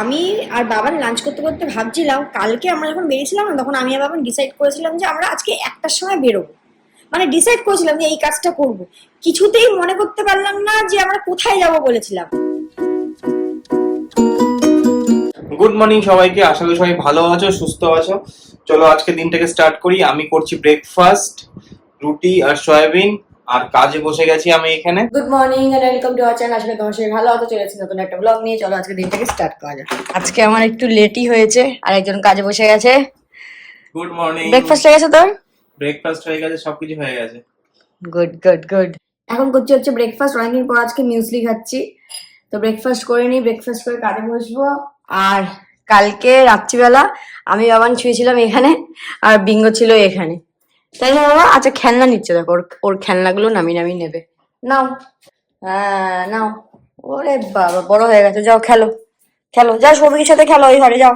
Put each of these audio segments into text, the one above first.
আমি আর বাবার লাঞ্চ করতে করতে ভাবছিলাম, কালকে আমরা যখন বেরিয়েছিলাম না, তখন আমি আর বাবা ডিসাইড করেছিলাম যে আমরা আজকে একটার সময় বেরোবো। মানে ডিসাইড করেছিলাম যে এই কাজটা করব। কিছুতেই মনে করতে পারলাম না যে আমরা কোথায় যাব বলেছিলাম। গুড মর্নিং সবাইকে, আশা করি সবাই ভালো আছো, সুস্থ আছো। চলো আজকে দিনটাকে স্টার্ট করি। আমি করছি ব্রেকফাস্ট, রুটি আর সয়াবিন, আর কাজে বসে গেছি আমি এখানে। Good morning and welcome to our channel. আসলে তোমার সবাই ভালো আছো, চলে এসেছি নতুন একটা ব্লগ নিয়ে। চলো আজকে দিনটাকে স্টার্ট করা যাক। আজকে আমার একটু লেটই হয়েছে, আর একজন কাজে বসে গেছে। Good morning. ব্রেকফাস্ট হয়ে গেছে তোর? ব্রেকফাস্ট হয়ে গেছে, সবকিছু হয়ে গেছে। Good good good. এখন করছি হচ্ছে ব্রেকফাস্ট। অনেকদিন পর আজকে মিউসলি খাচ্ছি, তো ব্রেকফাস্ট করে নিই, ব্রেকফাস্ট করে কাজে বসবো। আর কালকে রাত্রিবেলা আমি বাবান শুয়েছিলাম এখানে, আর বিঙ্গো ছিল এখানে, তাই না বাবা? আচ্ছা খেলনা নিচ্ছে, দেখো ওর খেলনাগুলো নামিয়ে নামিয়ে নেবে। নাও, হ্যাঁ নাও। ওরে বাবা, বড় হয়ে গেছে, যাও খেলো খেলো, যাও সৌভিকের সাথে খেলো, ওই ঘরে যাও।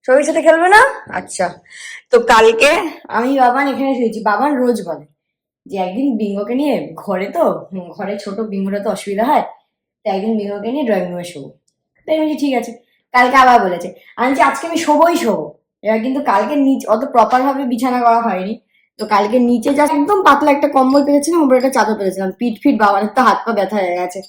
সৌভিকের সাথে খেলবে না? আচ্ছা। তো কালকে আমি বাবান এখানে শুয়েছি। বাবান রোজ বলে যে একদিন বিঙ্গোকে নিয়ে ঘরে, তো ঘরে ছোট বিঙ্গোটা তো অসুবিধা হয়, তো একদিন বিঙ্গোকে নিয়ে ড্রয়িং রুমে শোবো। তাই বলছি ঠিক আছে। কালকে আবার বলেছে, আমি বলছি আজকে আমি শোবোই শোবো। এবার কিন্তু কালকে অত প্রপার ভাবে বিছানা করা হয়নি, তো কালকে নিচে যা একদম পাতলা একটা কম্বল পেরেছিলাম, উপরে একটা চাদর পেরেছিলাম। পিঠ ফিট বাবার তো হাত পা ব্যথা হয়ে গেছে।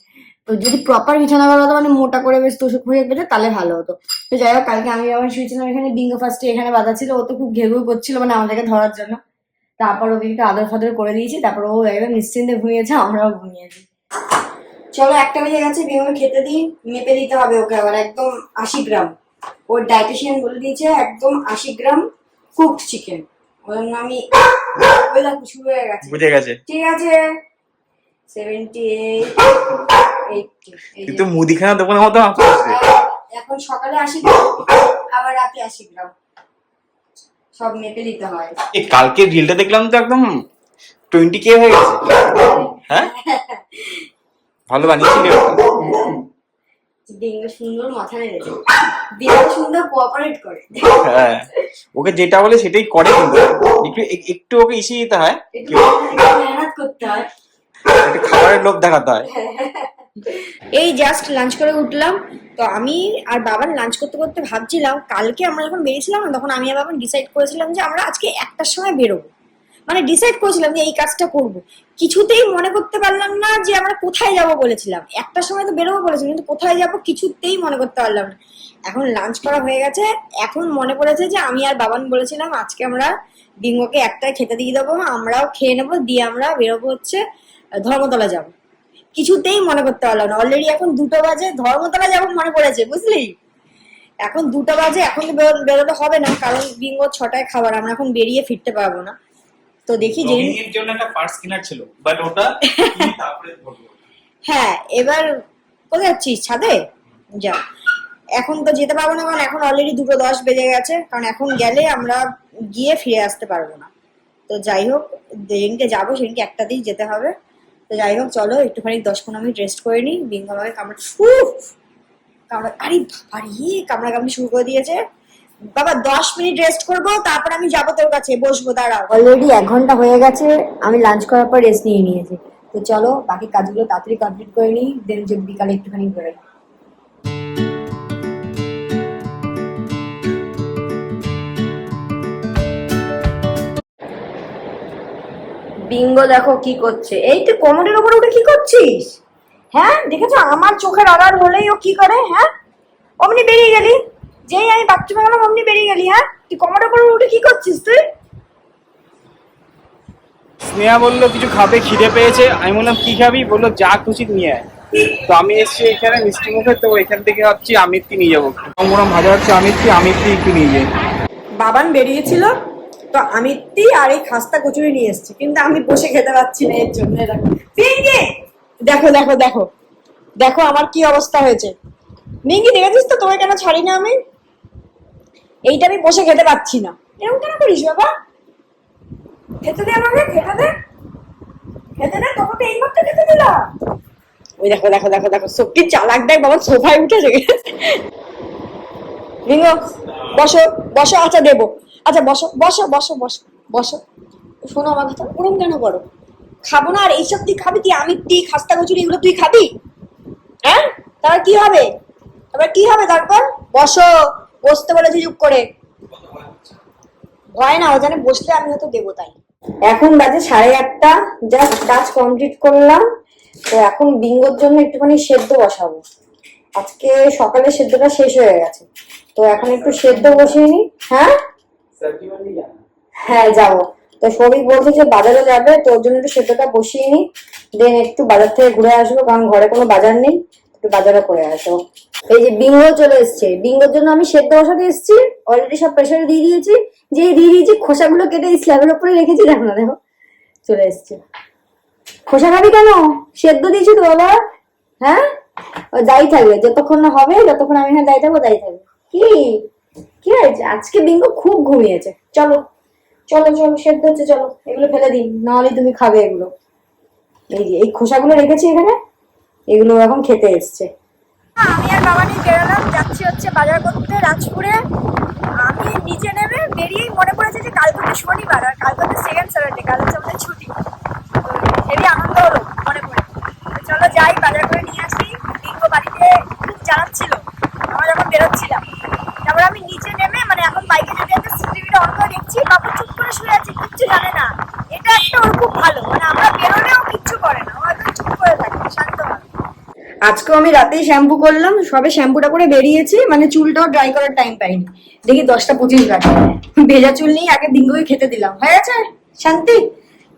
তো যদি প্রপার বিছানা করা হতো, মানে মোটা করে বেশ তোষক হয়ে পেতে, তাহলে ভালো হতো। তো যাই হোক, কালকে আমি আবার শুয়েছিলাম এখানে, বিঙ্গো ফার্স্টে এখানে বাঁধা ছিল। ও তো খুব ঘেউ করছিল, মানে আমাদেরকে ধরার জন্য। তারপর ওকে একটু আদর ফাদর করে দিয়েছি, তারপর ও একদম নিশ্চিন্তে ঘুমিয়েছে, আমরাও ঘুমিয়েছি। চলো, একটা বেজে গেছে, বিঙ্গো খেতে দিই। মেপে দিতে হবে ওকে আবার, একদম 80 গ্রাম। ওর ডায়েটিশিয়ান বলে দিয়েছে একদম 80 গ্রাম কুকড চিকেন। ওর জন্য আমি শুরু হয়ে গেছে, বুঝে গেছে। ঠিক আছে। 78, 80। কিন্তু মুদিখানা দোকানের মতো এখন সকালে 80 গ্রাম, আবার রাতে 80 গ্রাম, সব মেপে দিতে হয়। এই কালকে রিলটা দেখলাম তো একদম 20K হয়ে গেছে। হ্যাঁ, ভালো বানিয়েছিলি। বিঙ্গো সুন্দর মাথা নেড়েছে, বিঙ্গো সুন্দর কোঅপারেট করে। হ্যাঁ, ওকে যেটা বলে সেটাই করে, কিন্তু একটু একটু ওকে ইসে দিতে হয়, মেহনত করতে হয়, একটু খাবারের লোভ দেখাতে হয়। এই জাস্ট লাঞ্চ করে উঠলাম। তো আমি আর বাবার লাঞ্চ করতে করতে ভাবছিলাম, কালকে আমরা যখন বেরিয়েছিলাম না, তখন আমি আর বাবা ডিসাইড করেছিলাম যে আমরা আজকে একটার সময় বেরোবো। মানে ডিসাইড করেছিলাম যে এই কাজটা করব। কিছুতেই মনে করতে পারলাম না যে আমরা কোথায় যাব বলেছিলাম। একটার সময় তো বেরোবো বলেছিলাম, কিন্তু কোথায় যাব কিছুতেই মনে করতে পারলাম না। এখন লাঞ্চ করা হয়ে গেছে, এখন মনে পড়েছে যে আমি আর বাবান বলেছিলাম আজকে আমরা বিঙ্গোকে একটাই খেতে দিয়ে দেবো, আমরাও খেয়ে নেবো, দিয়ে আমরা বেরোবো হচ্ছে ধর্মতলা যাব। কিছুতেই মনে করতে পারলাম না। অলরেডি এখন 2টো বাজে, ধর্মতলা যাবো মনে পড়েছে, বুঝলি? এখন 2টো বাজে, এখন তো বেরোতে হবে না, কারণ বিঙ্গো 6টায় খাবার, আমরা এখন বেরিয়ে ফিরতে পারবো না। তো দেখি যে এর জন্য একটা পার্টস কেনার ছিল, বাট ওটা তারপরে বলবো। হ্যাঁ, এবার কোথায় যাচ্ছিস? ছাদে যা। এখন তো যেতে পারবো না, কারণ এখন অলরেডি 2:10 বেজে গেছে, কারণ এখন গেলে আমরা গিয়ে ফিরে আসতে পারবো না। তো যাই হোক, যেদিনকে যাবো সেদিনকে একটাতেই যেতে হবে। তো যাই হোক, চলো একটুখানি 10-15 মিনিট রেস্ট করে নিই। বিঙ্গো আমাকে আরে বাবারে, কামড়াকামড়ি শুরু করে দিয়েছে। বাবা 10 মিনিট রেস্ট করবো, তারপর আমি যাবো তোর কাছে, বসবো, দাঁড়াও। অলরেডি 1 ঘন্টা হয়ে গেছে, আমি লাঞ্চ করার পর রেস্ট নিয়ে নিয়েছি। তো চলো বাকি কাজগুলো তাড়াতাড়ি কমপ্লিট করে নিই, দেন যে বিকালে একটুখানি বেরোই। বিঙ্গো দেখো কি করছে। এই তুই কোমরের উপরে উঠে কি করছিস? হ্যাঁ দেখেছো, আমার চোখের আড়াল হলেই ও কি করে। হ্যাঁ, অমনি বেরিয়ে গেলি, যেই আমি বাথরুমে গেলাম অমনি বেরিয়ে গেলি। হ্যাঁ, তুই কোমরের উপরে উঠে কি করছিস তুই? স্নেহা বললো কিছু খাবে, খিদে পেয়েছে। আমি বললাম কি খাবি? বললো যা খুশি নিয়ে আয়। তো আমি এসছি এখানে মিষ্টি মুখে, তো এখান থেকে ভাবছি আমিত্তি নিয়ে যাবো। গরম ভাজা হচ্ছে, আমিত্তি একটু নিয়ে যাই। বাবান বেরিয়েছিল, তো আমিত্তি আর এই খাস্তা কচুরি নিয়ে এসছে, কিন্তু আমি বসে খেতে পাচ্ছি না এর জন্য। দেখো দেখো দেখো দেখো আমার কি অবস্থা হয়েছে। মিঙ্গি দেখেছিস তো, তোমায় কেন ছাড়ি না আমি? এইটা আমি বসে খেতে পাচ্ছি না। এরকম কেন করিস বাবা? খেতে দে আমাকে, খেতে দে, তোমাকে এই মাত্র খেতে দিলাম। ওই দেখো দেখো দেখো দেখো, সত্যি চালাক দেখ, বাবা সোফায় উঠে গেছে। রিঙ্গো বসো বসো, আচ্ছা দেবো, আচ্ছা বসো বসো বসো বসো বসো। শোনো আমার কথা, ওরম কেন করো? খাবো না। আর এইসব তুই খাবি? তুই আমিত্তি, খাস্তা কচুরি এগুলো তুই খাবি? হ্যাঁ, তারপর কি হবে? তারপর কি হবে? তারপর বসো, বসতে বলেছি চুপ করে। ভয় না, ও জানে বসলে আমি হয়তো দেবো তাই। এখন বাজে 8:30, জাস্ট কাজ কমপ্লিট করলাম। তো এখন বিঙ্গোর জন্য একটুখানি সেদ্ধ বসাবো। আজকে সকালে সেদ্ধটা শেষ হয়ে গেছে, তো এখন একটু সেদ্ধ বসিয়ে নি। হ্যাঁ হ্যাঁ যাবো। তো সৌভিক বলছে যে বাজারে যাবে, তো ওর জন্য একটু সেদ্ধটা বসিয়ে নি, দেন একটু বাজার থেকে ঘুরে আসবো, কারণ ঘরে কোনো বাজার নেই, একটু বাজারে করে আসবো। এই যে বিঙ্গো চলে এসছে, বিঙ্গোর জন্য আমি সেদ্ধ বসাতে এসেছি, অলরেডি সব প্রেসারে দিয়ে দিয়েছি। যে দিয়ে দিয়েছি খোসাগুলো কেটে স্ল্যাবের উপরে রেখেছি, দেখো না দেখো চলে এসছে। খোসা খাবি কেন? সেদ্ধ দিয়েছি তো বাবা। হ্যাঁ যাই থাকবে, যতক্ষণ না হবে, যতক্ষণ আমি এখানে যাই থাকবো যাই থাকবে। কি কি হয়েছে? আজকে বিঙ্গো খুব ঘুমিয়েছে। চলো চলো চলো, সেদ্ধ হচ্ছে, চলো এগুলো ফেলে দিই, নাহলে তুমি খাবে এগুলো। এই যে এই খোসাগুলো রেখেছি এখানে, এগুলো এখন খেতে এসছে। আমি আর বাবা নিয়ে বেরোলাম, যাচ্ছি হচ্ছে বাজার করতে রাজপুরে। আমি নিচে নেমে বেরিয়েই মনে পড়েছে যে কাল থেকে শনিবার, আর কাল থেকে সেকেন্ড স্যাটারডে, কাল হচ্ছে আমাদের ছুটি। হেবি আনন্দ হলো মনে পড়ে। চলো যাই, বাজার করে নিয়ে আসি। বিঙ্গো বাড়িতে খুব জ্বালাচ্ছিল আমরা যখন বেরোচ্ছিলাম। তারপর আমি নিচে নেমে, মানে এখন বাইকে যেতে যেতে সিসিটিভিটা অন করে দেখছি বাবু চুপ করে শুয়ে আছে, কিচ্ছু জানে না। এটা একটা ওর খুব ভালো, মানে আমরা বেরোলেও কিচ্ছু করে না, ও একদম চুপ করে থাকে, শান্ত হয়। আজকেও আমি রাতেই শ্যাম্পু করলাম, সবে শ্যাম্পুটা করে বেরিয়েছি, মানে চুলটাও ড্রাই করার টাইম পাইনি। দেখি 10:25 বাজে, ভেজা চুল নিয়ে আগে বিঙ্গোকে খেতে দিলাম, হয়ে গেছে শান্তি।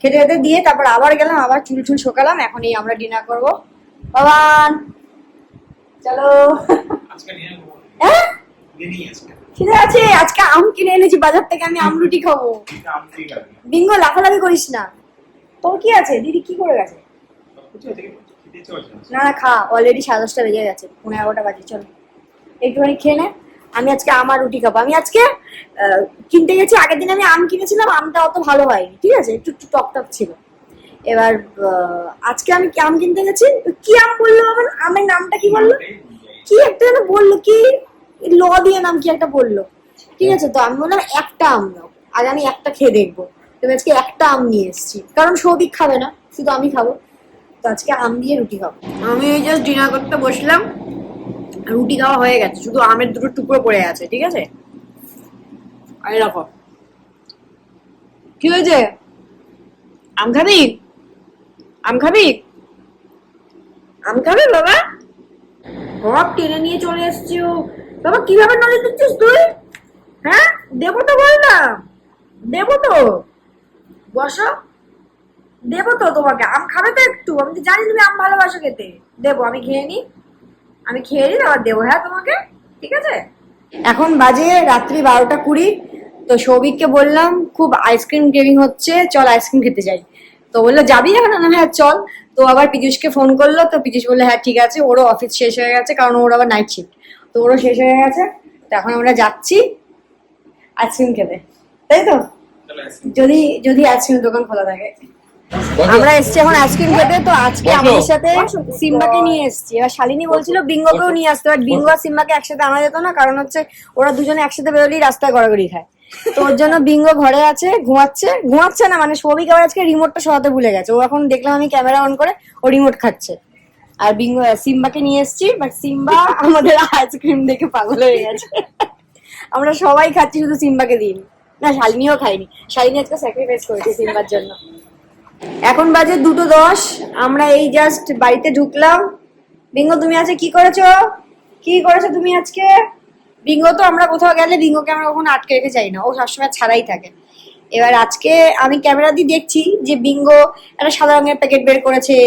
খেতে খেতে দিয়ে তারপর আবার গেলাম, আবার চুল চুল শোকালাম। এখন এই আমরা ডিনার করবো। বাবান চলো। হ্যাঁ ঠিক আছে, আজকে আম কিনে এনেছি বাজার থেকে, আমি আম রুটি খাবো। বিঙ্গো লাফালাফি করিস না, তোর কি আছে? দিদি কি করে গেছে? না না খা, অলরেডি 10:30 বেজে গেছে, 11:30 বাজে। চলো একটুখানি খেয়ে নে। আমি আজকে আমার রুটি খাবো। আমি আজকে কিনতে গেছি, আগের দিন আমি আম কিনেছিলাম, আমটা অত ভালো হয়নি, ঠিক আছে, একটু একটু টক টক ছিল। এবার আজকে আমি আম কিনতে গেছি। কি আম বললো আমার? আমের নামটা কি বললো? কি একটা যেন বললো, কি ল দিয়ে নাম কি একটা বললো, ঠিক আছে। তো আমি বললাম একটা আম নাও, আগে আমি একটা খেয়ে দেখবো। তুমি আজকে একটা আম নিয়ে এসেছি, কারণ সৌভিক খাবে না, শুধু আমি খাবো। তো আজকে আম দিয়ে রুটি খাবো। আমি জাস্ট ডিনার করতে বসলাম, রুটি খাওয়া হয়ে গেছে, শুধু আমের দুটো টুকরো পড়ে আছে, ঠিক আছে। এই রাখো। কি হয়েছে? আম খাবি? আম খাবি? আম খাবি বাবা? সব টেনে নিয়ে চলে এসছি ও। বাবা কিভাবে নজর দিচ্ছিস তুই? হ্যাঁ দেবো তো, বললাম দেবো তো, বসো, দেবো তো তোমাকে। আম খাবে তো একটু? আমি তো জানি তুমি আম ভালোবাসো খেতে। দেবো, আমি খেয়ে নি, আমি খেয়ে নিই আবার দেবো, হ্যাঁ তোমাকে, ঠিক আছে। এখন বাজে রাত্রি 12:20। তো সৌভিককে বললাম খুব আইসক্রিম ক্রেভিং হচ্ছে, চল আইসক্রিম খেতে যাই। তো বললো যাবি এখন? না হ্যাঁ চল। তো আবার পীযুষকে ফোন করলো, তো পীযুষ বললো হ্যাঁ ঠিক আছে, ওরও অফিস শেষ হয়ে গেছে, কারণ ওর আবার নাইট শিফট, তো ওরও শেষ হয়ে গেছে। তো এখন আমরা যাচ্ছি আইসক্রিম খেতে, তাই তো, যদি যদি আইসক্রিম দোকান খোলা থাকে। আমরা এসছি এখন আইসক্রিম খেতে। তো আজকে আমাদের সাথে সিম্বাকে নিয়ে এসছি। এবার শালিনী বলছিল বিঙ্গোকেও নিয়ে আসতে, বাট বিঙ্গো আর সিম্বাকে একসাথে আনা যেত না, কারণ হচ্ছে ওরা দুজনে একসাথে বেরোলেই রাস্তায় গড়াগড়ি খায়। তো ওর জন্য বিঙ্গো ঘরে আছে, ঘুমাচ্ছে না, মানে সৌভিক আবার আজকে রিমোটটা সরাতে ভুলে গেছে। ও এখন দেখলাম আমি ক্যামেরা অন করে ও রিমোট খাচ্ছে। আর বিঙ্গো সিম্বাকে নিয়ে এসছি, বাট সিম্বা আমাদের আইসক্রিম দেখে পাগল হয়ে গেছে। আমরা সবাই খাচ্ছি, শুধু সিম্বাকে দিন না, শালিনীও খাইনি। শালিনী আজকে স্যাক্রিফাইস করেছে সিম্বার জন্য। এখন বাজে 2:10, আমরা এই জাস্ট বাড়িতে ঢুকলাম। বিঙ্গো তুমি আজকে কি করেছো? কি করেছো তুমি আজকে? বিঙ্গো তো আমরা কোথাও গেলে বিঙ্গোকে আমরা কখনো আটকে রেখে যাই না, ও সবসময় ছাড়াই থাকে। এবার আজকে আমি ক্যামেরা দিয়ে দেখছি যে বিঙ্গো একটা সাদা রঙের প্যাকেট বের করেছে,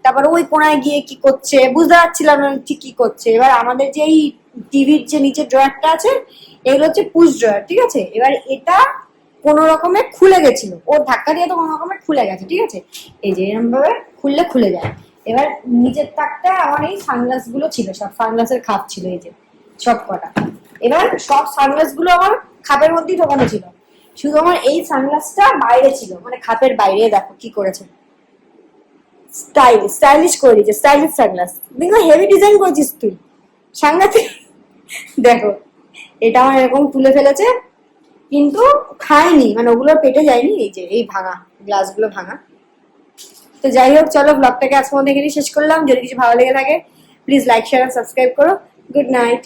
তারপর ওই কোনায় গিয়ে কি করছে বুঝতে পারছিলাম না ঠিক কি করছে। এবার আমাদের যে এই টিভির যে নিচে ড্রয়ারটা আছে, এগুলো হচ্ছে পুশ ড্রয়ার, ঠিক আছে। এবার এটা কোনো রকমে খুলে গেছিল, ওর ধাক্কা দিয়ে তো কোনো রকমে খুলে গেছে, ঠিক আছে। এই যে এরকম ভাবে খুললে খুলে যায়। এবার নিচের তাকটা আমার এই সানগ্লাস গুলো ছিল, সব সানগ্লাসের খাপ ছিল, এই যে সব কটা। এবার সব সানগ্লাস গুলো আমার খাপের মধ্যেই ঢোকানো ছিল, শুধু আমার এই সানগ্লাসটা বাইরে ছিল, মানে খাপের বাইরে। দেখো কি করেছে, স্টাইলিশ করে দিয়েছে, স্টাইলিশ সানগ্লাস। দেখো হেভি ডিজাইন করেছিস তুই, সাংঘাতিক। দেখো এটা আমার এরকম তুলে ফেলেছে, কিন্তু খায়নি, মানে ওগুলো পেটে যায়নি। এই যে এই ভাঙা গ্লাসগুলো ভাঙা। তো যাই হোক, চলো ব্লগটাকে আজকের মধ্যে এখানেই শেষ করলাম। যদি কিছু ভালো লেগে থাকে প্লিজ লাইক শেয়ার আর সাবস্ক্রাইব করো। Good night.